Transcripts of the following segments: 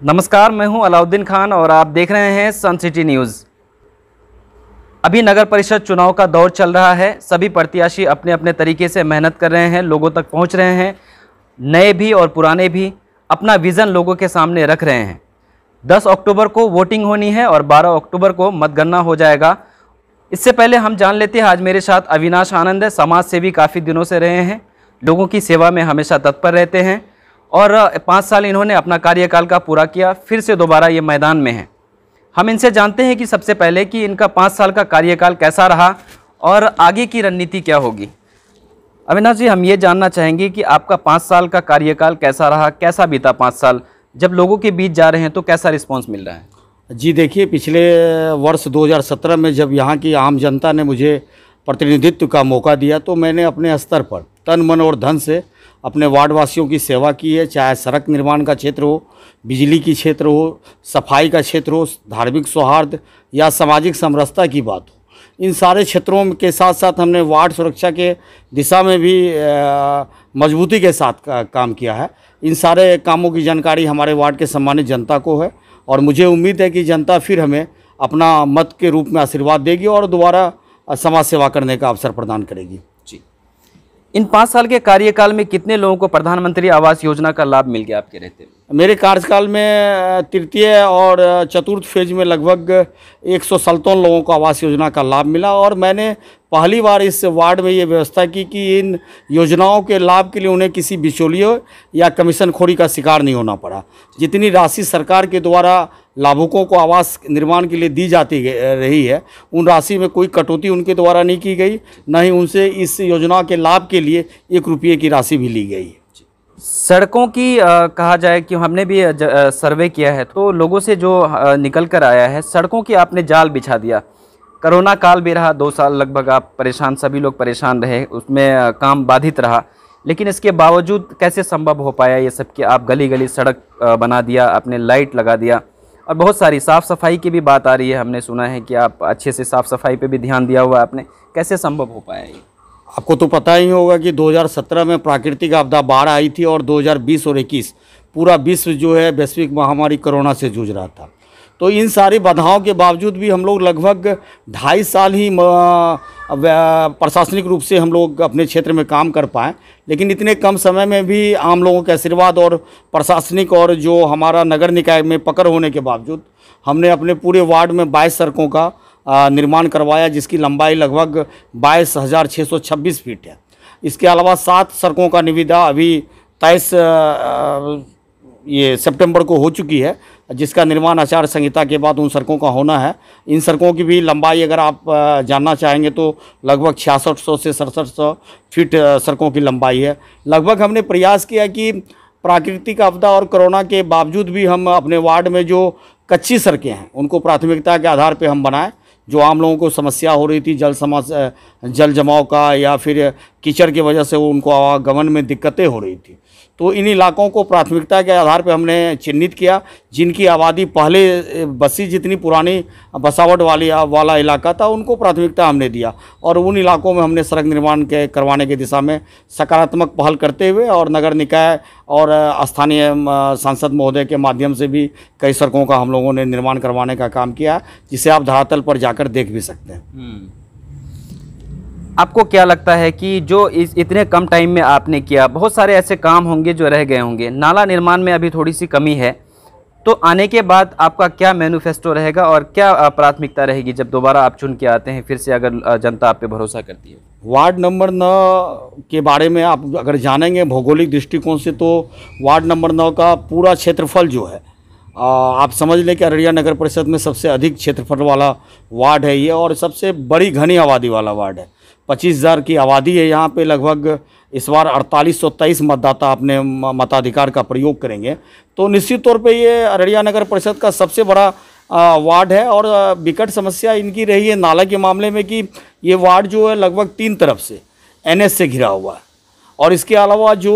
नमस्कार, मैं हूं अलाउद्दीन खान और आप देख रहे हैं सन सिटी न्यूज़। अभी नगर परिषद चुनाव का दौर चल रहा है। सभी प्रत्याशी अपने अपने तरीके से मेहनत कर रहे हैं, लोगों तक पहुंच रहे हैं। नए भी और पुराने भी अपना विज़न लोगों के सामने रख रहे हैं। 10 अक्टूबर को वोटिंग होनी है और 12 अक्टूबर को मतगणना हो जाएगा। इससे पहले हम जान लेते हैं, आज मेरे साथ अविनाश आनंद है। समाज सेवी काफ़ी दिनों से रहे हैं, लोगों की सेवा में हमेशा तत्पर रहते हैं और 5 साल इन्होंने अपना कार्यकाल का पूरा किया, फिर से दोबारा ये मैदान में हैं। हम इनसे जानते हैं कि सबसे पहले कि इनका 5 साल का कार्यकाल कैसा रहा और आगे की रणनीति क्या होगी। अविनाश जी, हम ये जानना चाहेंगे कि आपका 5 साल का कार्यकाल कैसा रहा, कैसा बीता 5 साल? जब लोगों के बीच जा रहे हैं तो कैसा रिस्पॉन्स मिल रहा है? जी देखिए, पिछले वर्ष 2017 में जब यहाँ की आम जनता ने मुझे प्रतिनिधित्व का मौका दिया तो मैंने अपने स्तर पर तन मन और धन से अपने वार्ड वासियों की सेवा की है। चाहे सड़क निर्माण का क्षेत्र हो, बिजली की क्षेत्र हो, सफाई का क्षेत्र हो, धार्मिक सौहार्द या सामाजिक समरसता की बात हो, इन सारे क्षेत्रों के साथ साथ हमने वार्ड सुरक्षा के दिशा में भी मजबूती के साथ काम किया है। इन सारे कामों की जानकारी हमारे वार्ड के सम्मानित जनता को है और मुझे उम्मीद है कि जनता फिर हमें अपना मत के रूप में आशीर्वाद देगी और दोबारा समाज सेवा करने का अवसर प्रदान करेगी। जी, इन 5 साल के कार्यकाल में कितने लोगों को प्रधानमंत्री आवास योजना का लाभ मिल गया आपके रहते हुए? मेरे कार्यकाल में तृतीय और चतुर्थ फेज में लगभग 147 लोगों को आवास योजना का लाभ मिला और मैंने पहली बार इस वार्ड में ये व्यवस्था की कि इन योजनाओं के लाभ के लिए उन्हें किसी बिचौलियों या कमीशन खोरी का शिकार नहीं होना पड़ा। जितनी राशि सरकार के द्वारा लाभुकों को आवास निर्माण के लिए दी जाती रही है, उन राशि में कोई कटौती उनके द्वारा नहीं की गई, न ही उनसे इस योजना के लाभ के लिए 1 रुपये की राशि भी ली गई। सड़कों की कहा जाए कि हमने भी सर्वे किया है तो लोगों से जो निकल कर आया है, सड़कों की आपने जाल बिछा दिया। कोरोना काल भी रहा, 2 साल लगभग आप परेशान, सभी लोग परेशान रहे, उसमें काम बाधित रहा, लेकिन इसके बावजूद कैसे संभव हो पाया ये सब कि आप गली गली सड़क बना दिया, आपने लाइट लगा दिया और बहुत सारी साफ़ सफाई की भी बात आ रही है। हमने सुना है कि आप अच्छे से साफ़ सफाई पे भी ध्यान दिया हुआ है आपने, कैसे संभव हो पाया ये? आपको तो पता ही होगा कि 2017 में प्राकृतिक आपदा बाढ़ आई थी और 2020 और 21 पूरा विश्व जो है वैश्विक महामारी कोरोना से जूझ रहा था। तो इन सारी बाधाओं के बावजूद भी हम लोग लगभग 2.5 साल ही प्रशासनिक रूप से हम लोग अपने क्षेत्र में काम कर पाए, लेकिन इतने कम समय में भी आम लोगों के आशीर्वाद और प्रशासनिक और जो हमारा नगर निकाय में पकड़ होने के बावजूद हमने अपने पूरे वार्ड में 22 सड़कों का निर्माण करवाया, जिसकी लंबाई लगभग 22,626 फीट है। इसके अलावा 7 सड़कों का निविदा अभी 23 ये सितंबर को हो चुकी है, जिसका निर्माण आचार संहिता के बाद उन सड़कों का होना है। इन सड़कों की भी लंबाई अगर आप जानना चाहेंगे तो लगभग 6600 से 6700 फीट सड़कों की लंबाई है। लगभग हमने प्रयास किया कि प्राकृतिक आपदा और कोरोना के बावजूद भी हम अपने वार्ड में जो कच्ची सड़कें हैं उनको प्राथमिकता के आधार पर हम बनाएं। जो आम लोगों को समस्या हो रही थी जल जमाव का या फिर कीचड़ की वजह से उनको आवागमन में दिक्कतें हो रही थी, तो इन इलाकों को प्राथमिकता के आधार पर हमने चिन्हित किया। जिनकी आबादी पहले बस्ती जितनी पुरानी बसावट वाला इलाका था उनको प्राथमिकता हमने दिया और उन इलाकों में हमने सड़क निर्माण करवाने की दिशा में सकारात्मक पहल करते हुए और नगर निकाय और स्थानीय सांसद महोदय के माध्यम से भी कई सड़कों का हम लोगों ने निर्माण करवाने का काम किया, जिसे आप धरातल पर जाकर देख भी सकते हैं। आपको क्या लगता है कि जो इतने कम टाइम में आपने किया, बहुत सारे ऐसे काम होंगे जो रह गए होंगे, नाला निर्माण में अभी थोड़ी सी कमी है, तो आने के बाद आपका क्या मैनिफेस्टो रहेगा और क्या प्राथमिकता रहेगी जब दोबारा आप चुन के आते हैं फिर से, अगर जनता आप पे भरोसा करती है? वार्ड नंबर 9 के बारे में आप अगर जानेंगे भौगोलिक दृष्टिकोण से, तो वार्ड नंबर 9 का पूरा क्षेत्रफल जो है आप समझ लें कि अररिया नगर परिषद में सबसे अधिक क्षेत्रफल वाला वार्ड है ये और सबसे बड़ी घनी आबादी वाला वार्ड है। 25,000 की आबादी है यहाँ पे। लगभग इस बार 4823 मतदाता अपने मताधिकार का प्रयोग करेंगे, तो निश्चित तौर पे ये अररिया नगर परिषद का सबसे बड़ा वार्ड है। और विकट समस्या इनकी रही है नाला के मामले में कि ये वार्ड जो है लगभग 3 तरफ से NH से घिरा हुआ है और इसके अलावा जो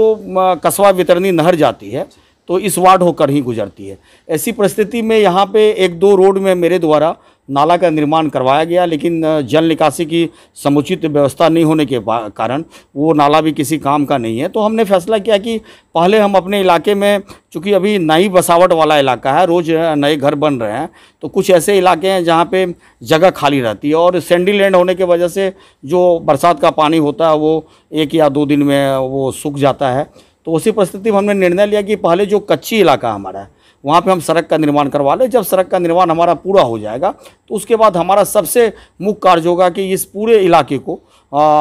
कस्बा वितरणी नहर जाती है तो इस वार्ड होकर ही गुजरती है। ऐसी परिस्थिति में यहाँ पे 1-2 रोड में मेरे द्वारा नाला का निर्माण करवाया गया, लेकिन जल निकासी की समुचित व्यवस्था नहीं होने के कारण वो नाला भी किसी काम का नहीं है। तो हमने फैसला किया कि पहले हम अपने इलाके में, चूँकि अभी नई बसावट वाला इलाका है, रोज़ नए घर बन रहे हैं, तो कुछ ऐसे इलाके हैं जहाँ पे जगह खाली रहती है और सैंडी लैंड होने की वजह से जो बरसात का पानी होता है वो 1 या 2 दिन में वो सूख जाता है। तो उसी परिस्थिति में हमने निर्णय लिया कि पहले जो कच्ची इलाका हमारा है वहाँ पे हम सड़क का निर्माण करवा लें। जब सड़क का निर्माण हमारा पूरा हो जाएगा तो उसके बाद हमारा सबसे मुख्य कार्य होगा कि इस पूरे इलाके को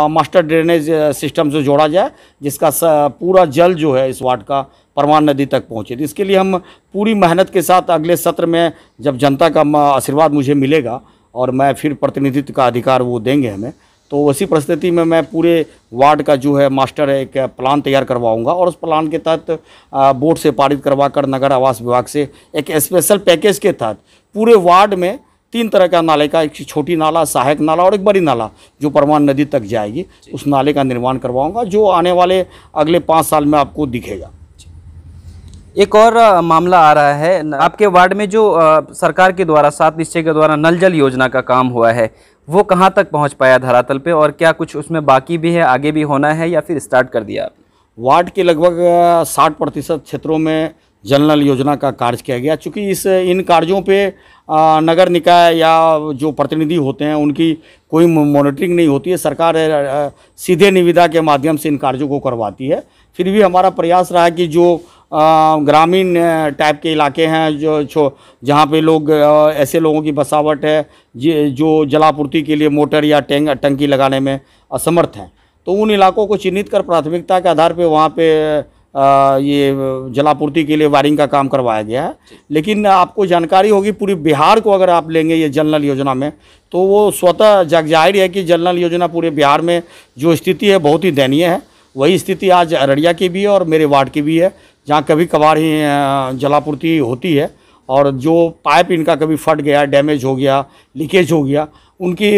मास्टर ड्रेनेज सिस्टम से जोड़ा जाए, जिसका पूरा जल जो है इस वार्ड का परमान नदी तक पहुँचे। तो इसके लिए हम पूरी मेहनत के साथ अगले सत्र में जब जनता का आशीर्वाद मुझे मिलेगा और मैं फिर प्रतिनिधित्व का अधिकार वो देंगे हमें, तो उसी परिस्थिति में मैं पूरे वार्ड का जो है मास्टर एक प्लान तैयार करवाऊंगा और उस प्लान के तहत बोर्ड से पारित करवाकर नगर आवास विभाग से एक स्पेशल पैकेज के तहत पूरे वार्ड में 3 तरह का नाले का, एक छोटी नाला, सहायक नाला और एक बड़ी नाला जो परमान नदी तक जाएगी, उस नाले का निर्माण करवाऊंगा, जो आने वाले अगले 5 साल में आपको दिखेगा। एक और मामला आ रहा है, आपके वार्ड में जो सरकार के द्वारा 7 निश्चय के द्वारा नल जल योजना का काम हुआ है, वो कहाँ तक पहुँच पाया धरातल पे, और क्या कुछ उसमें बाकी भी है, आगे भी होना है, या फिर स्टार्ट कर दिया आप? वार्ड के लगभग 60% क्षेत्रों में जल नल योजना का कार्य किया गया। चूँकि इन कार्यों पे नगर निकाय या जो प्रतिनिधि होते हैं उनकी कोई मॉनिटरिंग नहीं होती है। सरकार सीधे निविदा के माध्यम से इन कार्यों को करवाती है। फिर भी हमारा प्रयास रहा है कि जो ग्रामीण टाइप के इलाके हैं, जो जहाँ पे लोग ऐसे लोगों की बसावट है जो जलापूर्ति के लिए मोटर या टंकी लगाने में असमर्थ हैं, तो उन इलाकों को चिन्हित कर प्राथमिकता के आधार पे वहाँ पे ये जलापूर्ति के लिए वायरिंग का काम करवाया गया है। लेकिन आपको जानकारी होगी, पूरी बिहार को अगर आप लेंगे ये जल नल योजना में, तो वो स्वतः जाहिर है कि जल नल योजना पूरे बिहार में जो स्थिति है बहुत ही दयनीय है। वही स्थिति आज अररिया की भी है और मेरे वार्ड की भी है, जहाँ कभी कभार ही जलापूर्ति होती है और जो पाइप इनका कभी फट गया, डैमेज हो गया, लीकेज हो गया, उनकी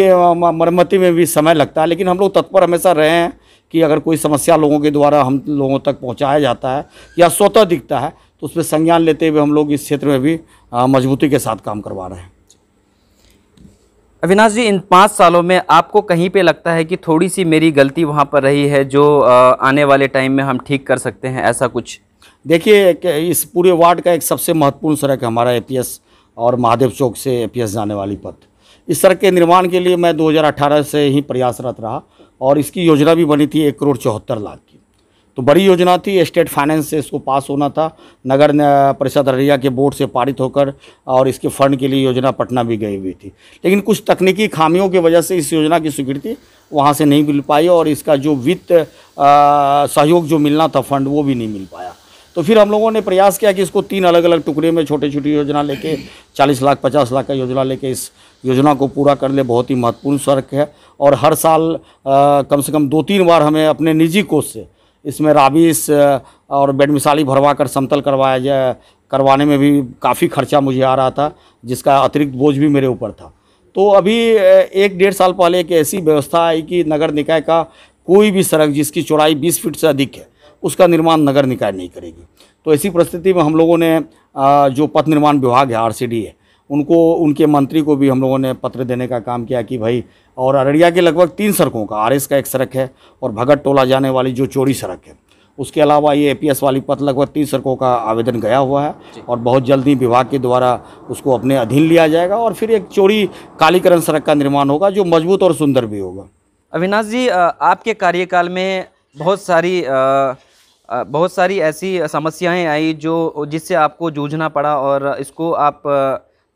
मरम्मती में भी समय लगता है। लेकिन हम लोग तत्पर हमेशा रहे हैं कि अगर कोई समस्या लोगों के द्वारा हम लोगों तक पहुंचाया जाता है या स्वतः दिखता है तो उस पर संज्ञान लेते हुए हम लोग इस क्षेत्र में भी मजबूती के साथ काम करवा रहे हैं। अविनाश जी, इन 5 सालों में आपको कहीं पे लगता है कि थोड़ी सी मेरी गलती वहाँ पर रही है जो आने वाले टाइम में हम ठीक कर सकते हैं, ऐसा कुछ? देखिए, इस पूरे वार्ड का एक सबसे महत्वपूर्ण सड़क है हमारा एपीएस और महादेव चौक से एपीएस जाने वाली पथ। इस सड़क के निर्माण के लिए मैं 2018 से ही प्रयासरत रहा और इसकी योजना भी बनी थी 1,74,00,000 की। तो बड़ी योजना थी, स्टेट फाइनेंस से इसको पास होना था, नगर परिषद अररिया के बोर्ड से पारित होकर, और इसके फंड के लिए योजना पटना भी गई हुई थी। लेकिन कुछ तकनीकी खामियों की वजह से इस योजना की स्वीकृति वहाँ से नहीं मिल पाई और इसका जो वित्त सहयोग जो मिलना था फंड, वो भी नहीं मिल पाया। तो फिर हम लोगों ने प्रयास किया कि इसको 3 अलग अलग टुकड़े में छोटी छोटी योजना लेके 40 लाख 50 लाख का योजना लेके इस योजना को पूरा कर ले। बहुत ही महत्वपूर्ण सड़क है और हर साल कम से कम 2-3 बार हमें अपने निजी कोष से इसमें राबिस और बेडमिसाली भरवा कर समतल करवाने में भी काफ़ी खर्चा मुझे आ रहा था, जिसका अतिरिक्त बोझ भी मेरे ऊपर था। तो अभी 1-1.5 साल पहले एक ऐसी व्यवस्था आई कि नगर निकाय का कोई भी सड़क जिसकी चौड़ाई 20 फीट से अधिक है उसका निर्माण नगर निकाय नहीं करेगी। तो ऐसी परिस्थिति में हम लोगों ने जो पथ निर्माण विभाग है, आरसीडी है, उनको, उनके मंत्री को भी हम लोगों ने पत्र देने का काम किया कि भाई, और अररिया के लगभग 3 सड़कों का, आरएस का एक सड़क है और भगत टोला जाने वाली जो चौड़ी सड़क है, उसके अलावा ये एपीएस वाली पथ, लगभग 3 सड़कों का आवेदन गया हुआ है और बहुत जल्दी विभाग के द्वारा उसको अपने अधीन लिया जाएगा और फिर एक चौड़ी कालीकरण सड़क का निर्माण होगा जो मजबूत और सुंदर भी होगा। अविनाश जी, आपके कार्यकाल में बहुत सारी ऐसी समस्याएं आई जिससे आपको जूझना पड़ा और इसको आप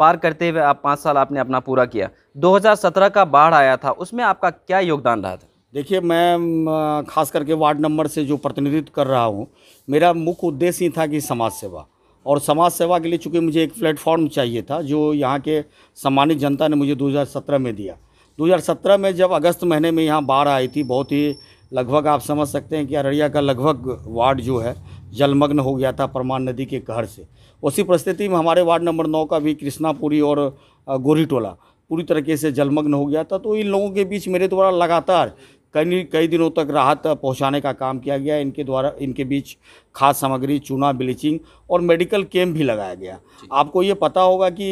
पार करते हुए 5 साल आपने अपना पूरा किया। 2017 का बाढ़ आया था, उसमें आपका क्या योगदान रहा था? देखिए, मैं खास करके वार्ड नंबर से जो प्रतिनिधित्व कर रहा हूँ, मेरा मुख्य उद्देश्य ही था कि समाज सेवा, और समाज सेवा के लिए चूँकि मुझे एक प्लेटफॉर्म चाहिए था जो यहाँ के सम्मानित जनता ने मुझे 2017 में दिया। 2017 में जब अगस्त महीने में यहाँ बाढ़ आई थी, बहुत ही लगभग आप समझ सकते हैं कि अररिया का लगभग वार्ड जो है जलमग्न हो गया था परमान नदी के कहर से। उसी परिस्थिति में हमारे वार्ड नंबर 9 का भी कृष्णापुरी और गोरी टोला पूरी तरीके से जलमग्न हो गया था। तो इन लोगों के बीच मेरे द्वारा लगातार कई दिनों तक राहत पहुंचाने का काम किया गया। इनके द्वारा इनके बीच खाद्य सामग्री, चूना, ब्लीचिंग और मेडिकल कैंप भी लगाया गया। आपको ये पता होगा कि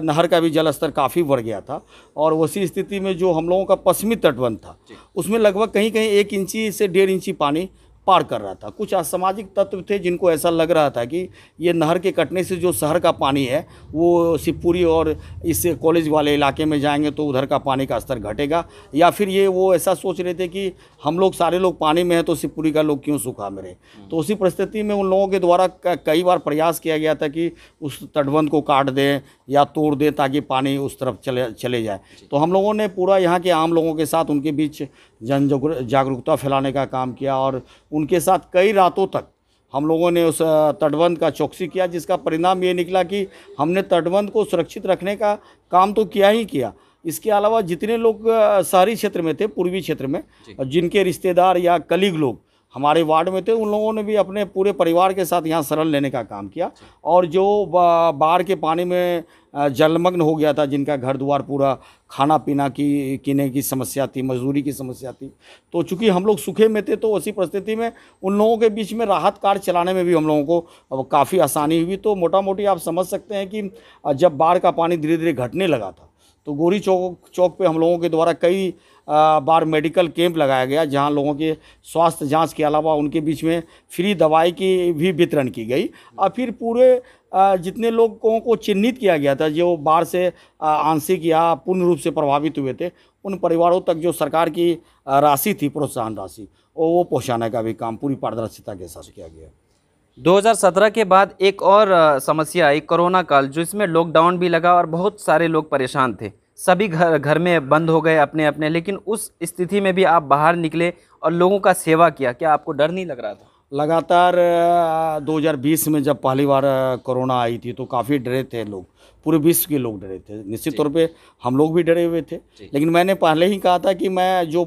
नहर का भी जल स्तर काफ़ी बढ़ गया था और उसी स्थिति में जो हम लोगों का पश्चिमी तटबंध था उसमें लगभग कहीं कहीं 1 इंची से 1.5 इंची पानी पार कर रहा था। कुछ असामाजिक तत्व थे जिनको ऐसा लग रहा था कि ये नहर के कटने से जो शहर का पानी है वो शिवपुरी और इस कॉलेज वाले इलाके में जाएंगे तो उधर का पानी का स्तर घटेगा, या फिर ये वो ऐसा सोच रहे थे कि हम लोग सारे लोग पानी में हैं तो शिवपुरी का लोग क्यों सूखा में रहे। तो उसी परिस्थिति में उन लोगों के द्वारा कई बार प्रयास किया गया था कि उस तटबंध को काट दें या तोड़ दें ताकि पानी उस तरफ चले जाए। तो हम लोगों ने पूरा यहाँ के आम लोगों के साथ उनके बीच जन जागरूकता फैलाने का काम किया और उनके साथ कई रातों तक हम लोगों ने उस तटबंध का चौकसी किया, जिसका परिणाम ये निकला कि हमने तटबंध को सुरक्षित रखने का काम तो किया ही किया। इसके अलावा जितने लोग शहरी क्षेत्र में थे, पूर्वी क्षेत्र में जिनके रिश्तेदार या कलीग लोग हमारे वार्ड में थे, उन लोगों ने भी अपने पूरे परिवार के साथ यहाँ शरण लेने का काम किया। और जो बाढ़ के पानी में जलमग्न हो गया था, जिनका घर द्वार पूरा खाना पीना पीने की समस्या थी, मजदूरी की समस्या थी, तो चूंकि हम लोग सूखे में थे तो उसी परिस्थिति में उन लोगों के बीच में राहत कार्य चलाने में भी हम लोगों को काफ़ी आसानी हुई। तो मोटा मोटी आप समझ सकते हैं कि जब बाढ़ का पानी धीरे धीरे घटने लगा था तो गोरी चौक पे हम लोगों के द्वारा कई बार मेडिकल कैंप लगाया गया, जहां लोगों के स्वास्थ्य जांच के अलावा उनके बीच में फ्री दवाई की भी वितरण की गई। और फिर पूरे जितने लोगों को चिन्हित किया गया था जो बाढ़ से आंशिक या पूर्ण रूप से प्रभावित हुए थे, उन परिवारों तक जो सरकार की राशि थी, प्रोत्साहन राशि, वो पहुँचाने का भी काम पूरी पारदर्शिता के साथ किया गया। 2017 के बाद एक और समस्या आई, कोरोना काल, जो इसमें लॉकडाउन भी लगा और बहुत सारे लोग परेशान थे। सभी घर में बंद हो गए अपने अपने, लेकिन उस स्थिति में भी आप बाहर निकले और लोगों का सेवा किया। क्या आपको डर नहीं लग रहा था? लगातार 2020 में जब पहली बार कोरोना आई थी तो काफ़ी डरे थे लोग, पूरे विश्व के लोग डरे थे। निश्चित तौर पे हम लोग भी डरे हुए थे, लेकिन मैंने पहले ही कहा था कि मैं जो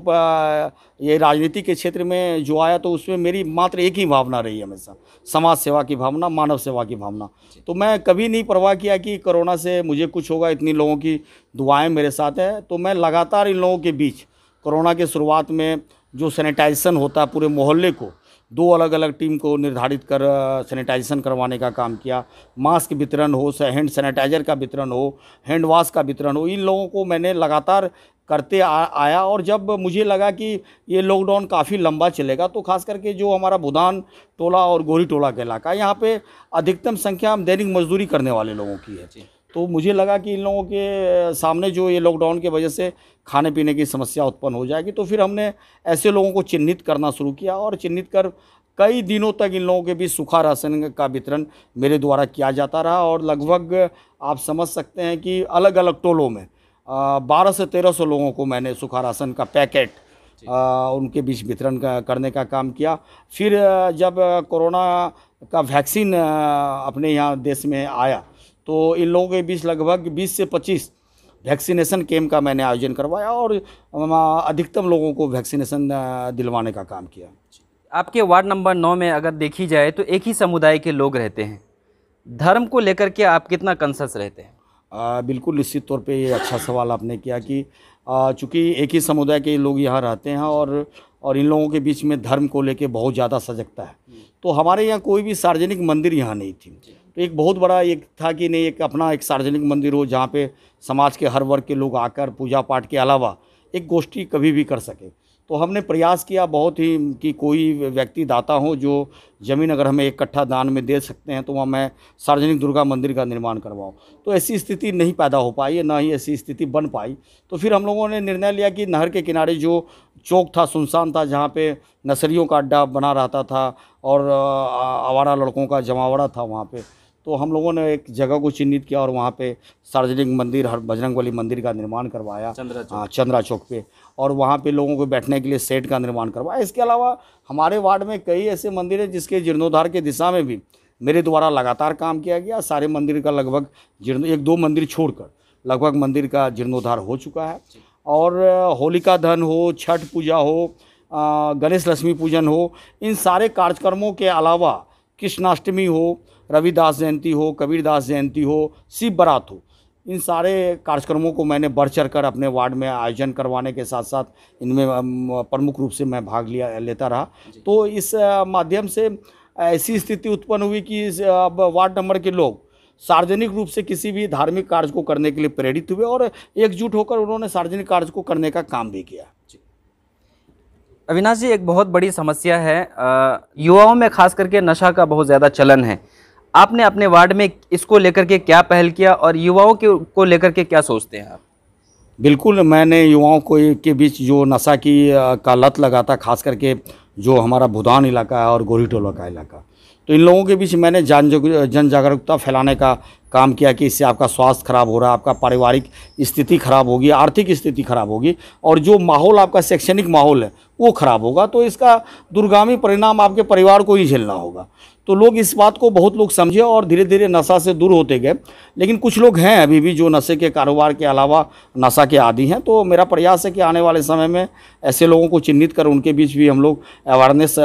ये राजनीति के क्षेत्र में जो आया तो उसमें मेरी मात्र एक ही भावना रही हमेशा, समाज सेवा की भावना, मानव सेवा की भावना। तो मैं कभी नहीं परवाह किया कि कोरोना से मुझे कुछ होगा, इतनी लोगों की दुआएं मेरे साथ हैं। तो मैं लगातार इन लोगों के बीच कोरोना के शुरुआत में जो सैनिटाइजेशन होता है पूरे मोहल्ले को 2 अलग अलग टीम को निर्धारित कर सैनिटाइजेशन करवाने का काम किया। मास्क वितरण हो, हैंड सैनिटाइजर का वितरण हो, हैंड वॉश का वितरण हो, इन लोगों को मैंने लगातार करते आया। और जब मुझे लगा कि ये लॉकडाउन काफ़ी लंबा चलेगा तो खास करके जो हमारा बुधान टोला और गोरी टोला का इलाका, यहाँ पे अधिकतम संख्या दैनिक मजदूरी करने वाले लोगों की है। तो मुझे लगा कि इन लोगों के सामने जो ये लॉकडाउन की वजह से खाने पीने की समस्या उत्पन्न हो जाएगी, तो फिर हमने ऐसे लोगों को चिन्हित करना शुरू किया और चिन्हित कर कई दिनों तक इन लोगों के बीच सूखा राशन का वितरण मेरे द्वारा किया जाता रहा। और लगभग आप समझ सकते हैं कि अलग अलग टोलों में 1200 से 1300 लोगों को मैंने सूखा राशन का पैकेट उनके बीच वितरण करने का काम किया। फिर जब कोरोना का वैक्सीन अपने यहाँ देश में आया तो इन लोगों के बीच लगभग 20 से 25 वैक्सीनेशन कैंप का मैंने आयोजन करवाया और अधिकतम लोगों को वैक्सीनेशन दिलवाने का काम किया। आपके वार्ड नंबर 9 में अगर देखी जाए तो एक ही समुदाय के लोग रहते हैं। धर्म को लेकर के आप कितना कंसर्स रहते हैं? बिल्कुल, निश्चित तौर पे ये अच्छा सवाल आपने किया कि चूँकि एक ही समुदाय के लोग यहाँ रहते हैं और इन लोगों के बीच में धर्म को लेके बहुत ज़्यादा सजगता है। तो हमारे यहाँ कोई भी सार्वजनिक मंदिर यहाँ नहीं थी, तो एक बहुत बड़ा एक था कि नहीं एक अपना एक सार्वजनिक मंदिर हो जहाँ पे समाज के हर वर्ग के लोग आकर पूजा पाठ के अलावा एक गोष्ठी कभी भी कर सके। तो हमने प्रयास किया बहुत ही कि कोई व्यक्ति दाता हो जो ज़मीन अगर हमें 1 कट्ठा दान में दे सकते हैं तो वहाँ मैं सार्वजनिक दुर्गा मंदिर का निर्माण करवाऊँ। तो ऐसी स्थिति नहीं पैदा हो पाई, ना ही ऐसी स्थिति बन पाई। तो फिर हम लोगों ने निर्णय लिया कि नहर के किनारे जो चौक था, सुनसान था, जहाँ पे नर्सरियों का अड्डा बना रहता था और आवारा लड़कों का जमावड़ा था वहाँ पे, तो हम लोगों ने एक जगह को चिन्हित किया और वहाँ पे सार्वजनिक मंदिर बजरंगबली मंदिर का निर्माण करवाया चंद्रा चौक पे, और वहाँ पे लोगों को बैठने के लिए सेट का निर्माण करवाया। इसके अलावा हमारे वार्ड में कई ऐसे मंदिर हैं जिसके जीर्णोद्धार के दिशा में भी मेरे द्वारा लगातार काम किया गया। सारे मंदिर का लगभग 1-2 मंदिर छोड़कर लगभग मंदिर का जीर्णोद्धार हो चुका है। और होलिका दहन हो, छठ पूजा हो, गणेश लक्ष्मी पूजन हो, इन सारे कार्यक्रमों के अलावा कृष्णाष्टमी हो, रविदास जयंती हो, कबीरदास जयंती हो, शिव बारात हो, इन सारे कार्यक्रमों को मैंने बढ़ चढ़ कर अपने वार्ड में आयोजन करवाने के साथ साथ इनमें प्रमुख रूप से मैं भाग लेता रहा। तो इस माध्यम से ऐसी स्थिति उत्पन्न हुई कि इस वार्ड नंबर के लोग सार्वजनिक रूप से किसी भी धार्मिक कार्य को करने के लिए प्रेरित हुए और एकजुट होकर उन्होंने सार्वजनिक कार्य को करने का काम भी किया। अविनाश जी, एक बहुत बड़ी समस्या है, युवाओं में खास करके नशा का बहुत ज़्यादा चलन है। आपने अपने वार्ड में इसको लेकर के क्या पहल किया और युवाओं को लेकर के क्या सोचते हैं आप? बिल्कुल, मैंने युवाओं के बीच जो नशा का लत लगा था, खास करके जो हमारा भूदान इलाका है और गोरीटोला का इलाका, तो इन लोगों के बीच मैंने जन जागरूकता फैलाने का काम किया कि इससे आपका स्वास्थ्य खराब हो रहा है, आपका पारिवारिक स्थिति खराब होगी, आर्थिक स्थिति खराब होगी और जो माहौल आपका शैक्षणिक माहौल है वो खराब होगा, तो इसका दूरगामी परिणाम आपके परिवार को ही झेलना होगा। तो लोग इस बात को बहुत लोग समझे और धीरे धीरे नशा से दूर होते गए। लेकिन कुछ लोग हैं अभी भी जो नशे के कारोबार के अलावा नशा के आदी हैं। तो मेरा प्रयास है कि आने वाले समय में ऐसे लोगों को चिन्हित कर उनके बीच भी हम लोग अवेयरनेस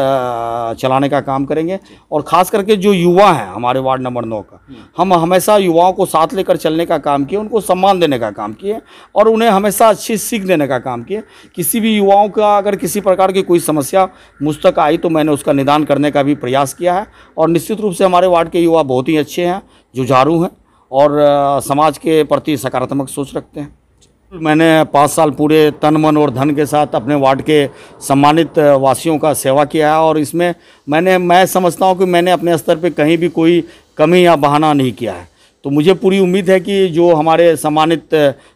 चलाने का काम करेंगे। और ख़ास करके जो युवा हैं हमारे वार्ड नंबर 9 का, हम हमेशा युवाओं को साथ लेकर चलने का काम किए, उनको सम्मान देने का काम किए और उन्हें हमेशा अच्छी सीख देने का काम किए। किसी भी युवाओं का अगर किसी प्रकार की कोई समस्या मुझ तक आई तो मैंने उसका निदान करने का भी प्रयास किया है। और निश्चित रूप से हमारे वार्ड के युवा बहुत ही अच्छे हैं, जुझारू हैं और समाज के प्रति सकारात्मक सोच रखते हैं। मैंने 5 साल पूरे तन मन और धन के साथ अपने वार्ड के सम्मानित वासियों का सेवा किया है और इसमें मैं समझता हूं कि मैंने अपने स्तर पे कहीं भी कोई कमी या बहाना नहीं किया है। तो मुझे पूरी उम्मीद है कि जो हमारे सम्मानित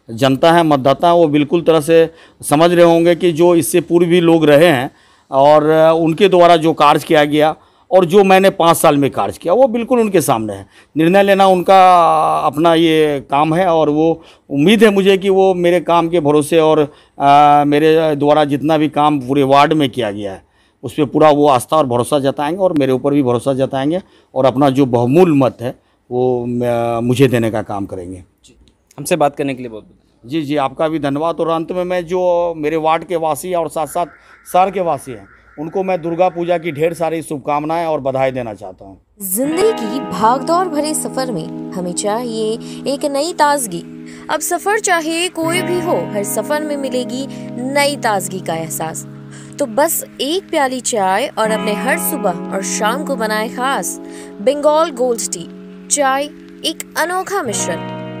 जनता है, मतदाता हैं, वो बिल्कुल तरह से समझ रहे होंगे कि जो इससे पूर्व भी लोग रहे हैं और उनके द्वारा जो कार्य किया गया और जो मैंने 5 साल में कार्य किया वो बिल्कुल उनके सामने है। निर्णय लेना उनका अपना ये काम है और वो उम्मीद है मुझे कि वो मेरे काम के भरोसे और मेरे द्वारा जितना भी काम पूरे वार्ड में किया गया है उस पर पूरा वो आस्था और भरोसा जताएंगे और मेरे ऊपर भी भरोसा जताएंगे और अपना जो बहुमूल्य मत है वो मुझे देने का काम करेंगे। हमसे बात करने के लिए बहुत बहुत जी, आपका भी धन्यवाद। और अंत में मैं जो मेरे वार्ड के वासी और साथ साथ शहर के वासी हैं उनको मैं दुर्गा पूजा की ढेर सारी शुभकामनाएं और बधाई देना चाहता हूं। जिंदगी की भागदौड़ भरे सफर में हमें चाहिए एक नई ताजगी। अब सफर चाहे कोई भी हो, हर सफर में मिलेगी नई ताजगी का एहसास। तो बस एक प्याली चाय और अपने हर सुबह और शाम को बनाए खास बंगाल गोल्ड टी। चाय एक अनोखा मिश्रण,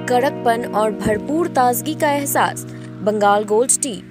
कड़कपन और भरपूर ताजगी का एहसास। Bengal gold T.